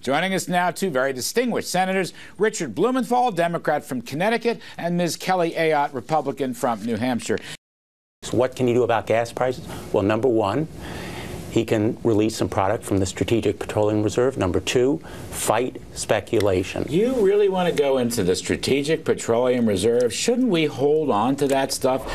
Joining us now, two very distinguished senators, Richard Blumenthal, Democrat from Connecticut, and Ms. Kelly Ayotte, Republican from New Hampshire. So what can you do about gas prices? Well, number one, he can release some product from the Strategic Petroleum Reserve. Number two, fight speculation. You really want to go into the Strategic Petroleum Reserve? Shouldn't we hold on to that stuff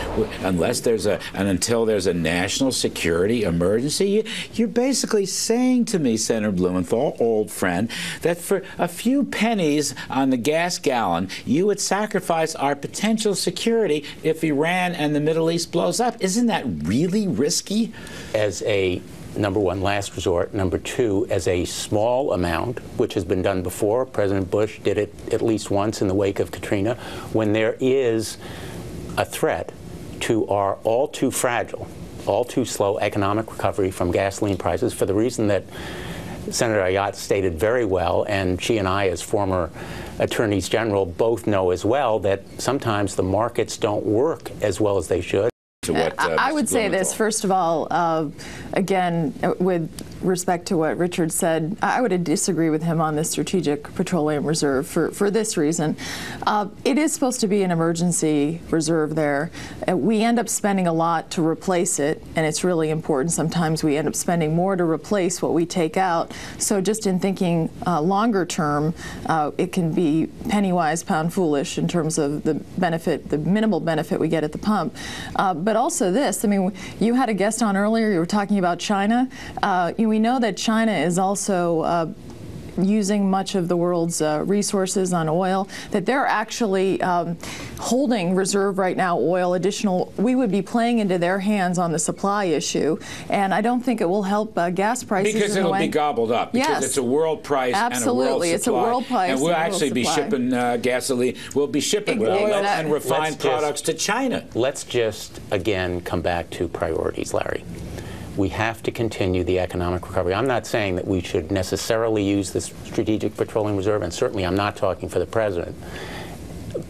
unless there's until there's a national security emergency? You're basically saying to me, Senator Blumenthal, old friend, that for a few pennies on the gas gallon, you would sacrifice our potential security if Iran and the Middle East blows up. Isn't that really risky? As a number one, last resort. Number two, as a small amount, which has been done before. President Bush did it at least once in the wake of Katrina. When there is a threat to our all too fragile, all too slow economic recovery from gasoline prices, for the reason that Senator Ayotte stated very well, and she and I as former attorneys general both know as well, that sometimes the markets don't work as well as they should. I would say this, first of all, again, with respect to what Richard said, I would disagree with him on the Strategic Petroleum Reserve for this reason. It is supposed to be an emergency reserve there. We end up spending a lot to replace it, and it's really important. Sometimes we end up spending more to replace what we take out. So just in thinking longer term, it can be penny wise, pound foolish in terms of the benefit, the minimal benefit we get at the pump. But also this, I mean, you had a guest on earlier, you were talking about China. We know that China is also using much of the world's resources on oil, that they're actually holding reserve right now oil additional. We would be playing into their hands on the supply issue, and I don't think it will help gas prices. Because it'll be gobbled up. Because yes, it's a world price. Absolutely, and a world supply. It's a world price. And we'll actually be shipping gasoline. We'll be shipping oil and refined products to China. Let's just, again, come back to priorities, Larry. We have to continue the economic recovery. I'm not saying that we should necessarily use the Strategic Petroleum Reserve, and certainly I'm not talking for the president.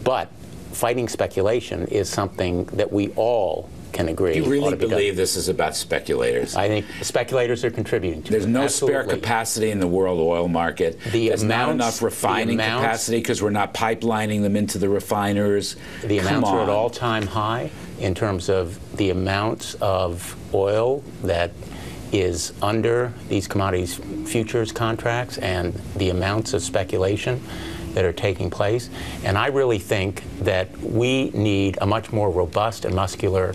But fighting speculation is something that we all can agree. You really believe this is about speculators? I think speculators are contributing to it. There's no spare capacity in the world oil market. There's not enough refining capacity because we're not pipelining them into the refiners. The amounts are at all-time high in terms of the amounts of oil that is under these commodities futures contracts and the amounts of speculation that are taking place. And I really think that we need a much more robust and muscular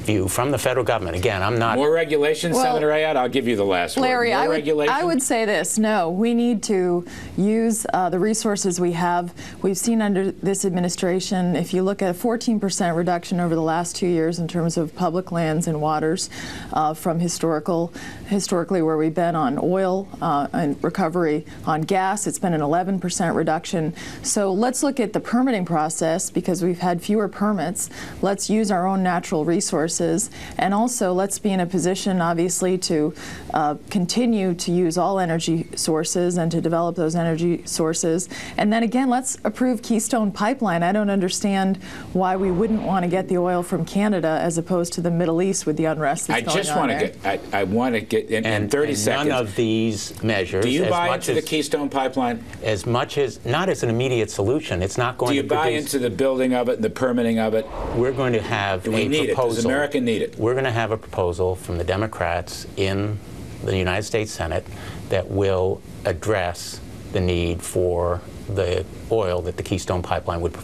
view from the federal government. Again, I'm not... More regulation, Senator Ayotte? I'll give you the last Larry, word. More regulation? I would say this. No, we need to use the resources we have. We've seen under this administration, if you look at a 14% reduction over the last 2 years in terms of public lands and waters from historically where we've been on oil and recovery on gas, it's been an 11% reduction. So let's look at the permitting process because we've had fewer permits. Let's use our own natural resources. And also, let's be in a position, obviously, to continue to use all energy sources and to develop those energy sources. And then again, let's approve Keystone Pipeline. I don't understand why we wouldn't want to get the oil from Canada as opposed to the Middle East with the unrest that's going on there. I want to get in 30 seconds. None of these measures. Do you buy into the Keystone Pipeline? As much as, not as an immediate solution. It's not going to produce. Do you buy into the building of it and the permitting of it? We're going to have a proposal. Need it. We're going to have a proposal from the Democrats in the United States Senate that will address the need for the oil that the Keystone Pipeline would provide.